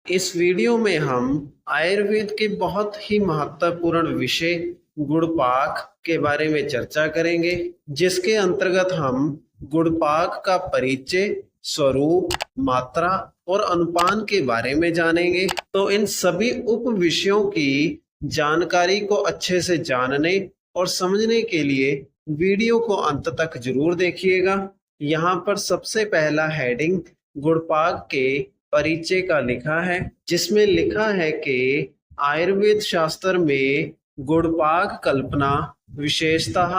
इस वीडियो में हम आयुर्वेद के बहुत ही महत्वपूर्ण विषय गुड़पाक के बारे में चर्चा करेंगे, जिसके अंतर्गत हम गुड़पाक का परिचय, स्वरूप, मात्रा और अनुपान के बारे में जानेंगे। तो इन सभी उप विषयों की जानकारी को अच्छे से जानने और समझने के लिए वीडियो को अंत तक जरूर देखिएगा। यहाँ पर सबसे पहला हेडिंग गुड़पाक के परिचय का लिखा है, जिसमें लिखा है कि आयुर्वेद शास्त्र में गुड़पाक कल्पना विशेषतः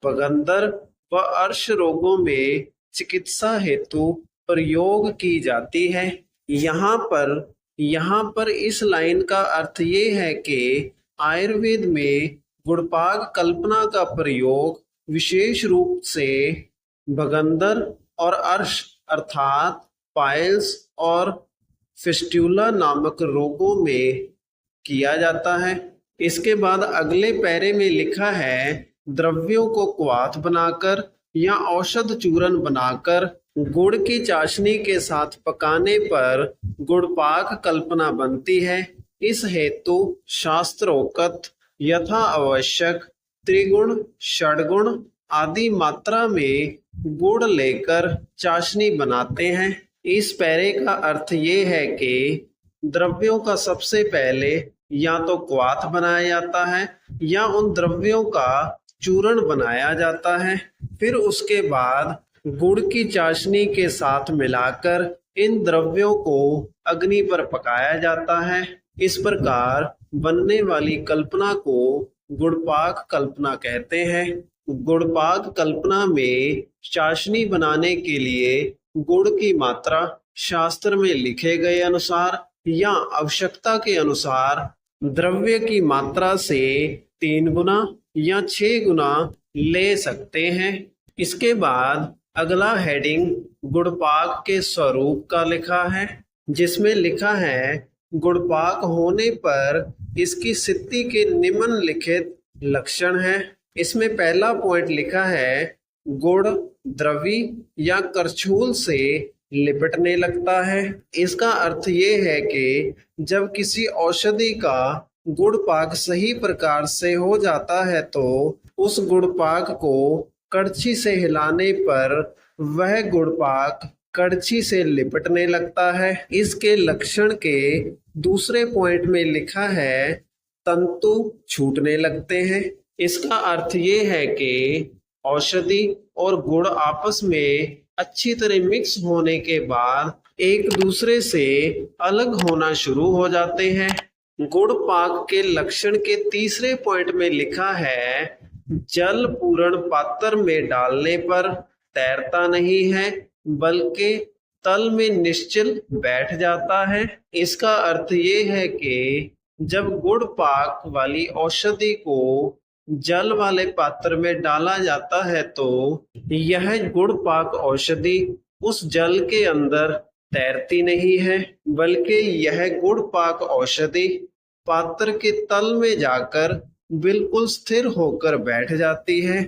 पगंदर व अर्श रोगों में चिकित्सा हेतु प्रयोग की जाती है। यहाँ पर इस लाइन का अर्थ ये है कि आयुर्वेद में गुड़पाक कल्पना का प्रयोग विशेष रूप से भगंदर और अर्श अर्थात पाइल्स और फिस्टुला नामक रोगों में किया जाता है। इसके बाद अगले पैरे में लिखा है, द्रव्यों को क्वाथ बनाकर या औषध चूर्ण बनाकर गुड़ की चाशनी के साथ पकाने पर गुड़पाक कल्पना बनती है। इस हेतु शास्त्रोक्त यथा आवश्यक त्रिगुण, षडगुण आदि मात्रा में गुड़ लेकर चाशनी बनाते हैं। इस पैरे का अर्थ ये है कि द्रव्यों का सबसे पहले या तो क्वाथ बनाया जाता है या उन द्रव्यों का चूर्ण बनाया जाता है, फिर उसके बाद गुड़ की चाशनी के साथ मिलाकर इन द्रव्यों को अग्नि पर पकाया जाता है। इस प्रकार बनने वाली कल्पना को गुड़पाक कल्पना कहते हैं। गुड़पाक कल्पना में चाशनी बनाने के लिए गुड़ की मात्रा शास्त्र में लिखे गए अनुसार या आवश्यकता के अनुसार द्रव्य की मात्रा से 3 गुना या 6 गुना ले सकते हैं। इसके बाद अगला हेडिंग गुड़पाक के स्वरूप का लिखा है, जिसमें लिखा है, गुड़पाक होने पर इसकी सिद्धि के निम्नलिखित लक्षण हैं। इसमें पहला पॉइंट लिखा है, गुड़ द्रवी या करछूल से लिपटने लगता है। इसका अर्थ ये है कि जब किसी औषधि का गुड़पाक सही प्रकार से हो जाता है तो उस गुड़पाक को कड़छी से हिलाने पर वह गुड़पाक कड़छी से लिपटने लगता है। इसके लक्षण के दूसरे पॉइंट में लिखा है, तंतु छूटने लगते हैं। इसका अर्थ ये है कि औषधि और गुड़ आपस में अच्छी तरह मिक्स होने के बाद एक दूसरे से अलग होना शुरू हो जाते हैं। गुड़ पाक के लक्षण के तीसरे पॉइंट में लिखा है, जल पूर्ण पात्र में डालने पर तैरता नहीं है बल्कि तल में निश्चल बैठ जाता है। इसका अर्थ ये है कि जब गुड़ पाक वाली औषधि को जल वाले पात्र में डाला जाता है तो यह गुड़ पाक औषधि उस जल के अंदर तैरती नहीं है, बल्कि यह गुड़ पाक औषधि पात्र के तल में जाकर बिल्कुल स्थिर होकर बैठ जाती है।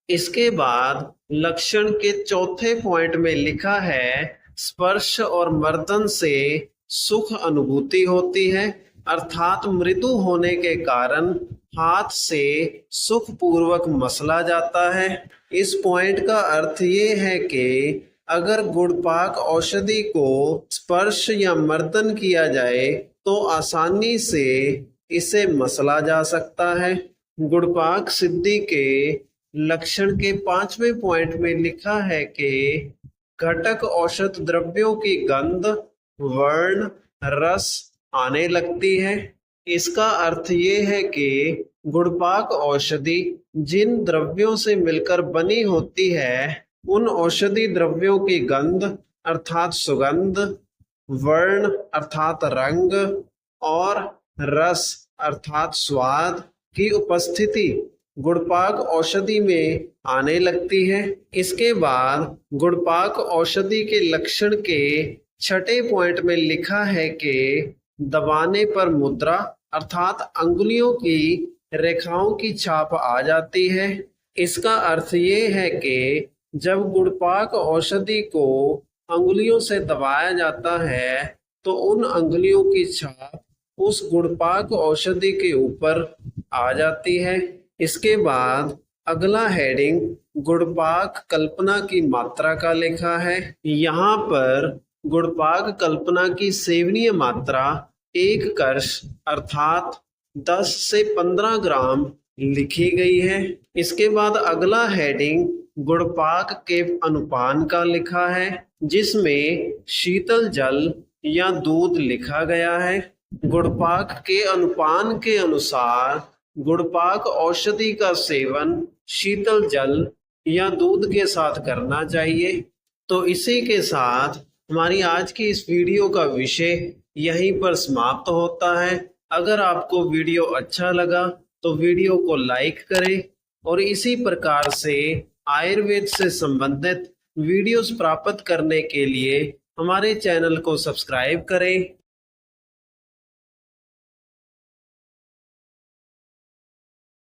इसके बाद लक्षण के चौथे पॉइंट में लिखा है, स्पर्श और मर्दन से सुख अनुभूति होती है, अर्थात मृदु होने के कारण हाथ से सुखपूर्वक मसला जाता है। इस पॉइंट का अर्थ ये है कि अगर गुड़पाक औषधि को स्पर्श या मर्दन किया जाए तो आसानी से इसे मसला जा सकता है। गुड़पाक सिद्धि के लक्षण के 5वें पॉइंट में लिखा है कि घटक औषध द्रव्यों की गंध, वर्ण, रस आने लगती है। इसका अर्थ ये है कि गुड़पाक औषधि जिन द्रव्यों से मिलकर बनी होती है, उन औषधि द्रव्यों की गंध अर्थात सुगंध, वर्ण अर्थात रंग और रस अर्थात स्वाद की उपस्थिति गुड़पाक औषधि में आने लगती है। इसके बाद गुड़पाक औषधि के लक्षण के 6ठे पॉइंट में लिखा है कि दबाने पर मुद्रा अर्थात अंगुलियों की रेखाओं की छाप आ जाती है। इसका अर्थ ये है कि जब गुड़पाक औषधि को अंगुलियों से दबाया जाता है तो उन अंगुलियों की छाप उस गुड़पाक औषधि के ऊपर आ जाती है। इसके बाद अगला हेडिंग गुड़पाक कल्पना की मात्रा का लिखा है। यहाँ पर गुड़पाक कल्पना की सेवनीय मात्रा 1 कश अर्थात 10 से 15 ग्राम लिखी गई है। इसके बाद अगला हेडिंग गुड़पाक के अनुपान का लिखा है, जिसमें शीतल जल या दूध लिखा गया है। गुड़पाक के अनुपान के अनुसार गुड़पाक औषधि का सेवन शीतल जल या दूध के साथ करना चाहिए। तो इसी के साथ हमारी आज की इस वीडियो का विषय यहीं पर समाप्त होता है। अगर आपको वीडियो अच्छा लगा तो वीडियो को लाइक करें और इसी प्रकार से आयुर्वेद से संबंधित वीडियोस प्राप्त करने के लिए हमारे चैनल को सब्सक्राइब करें।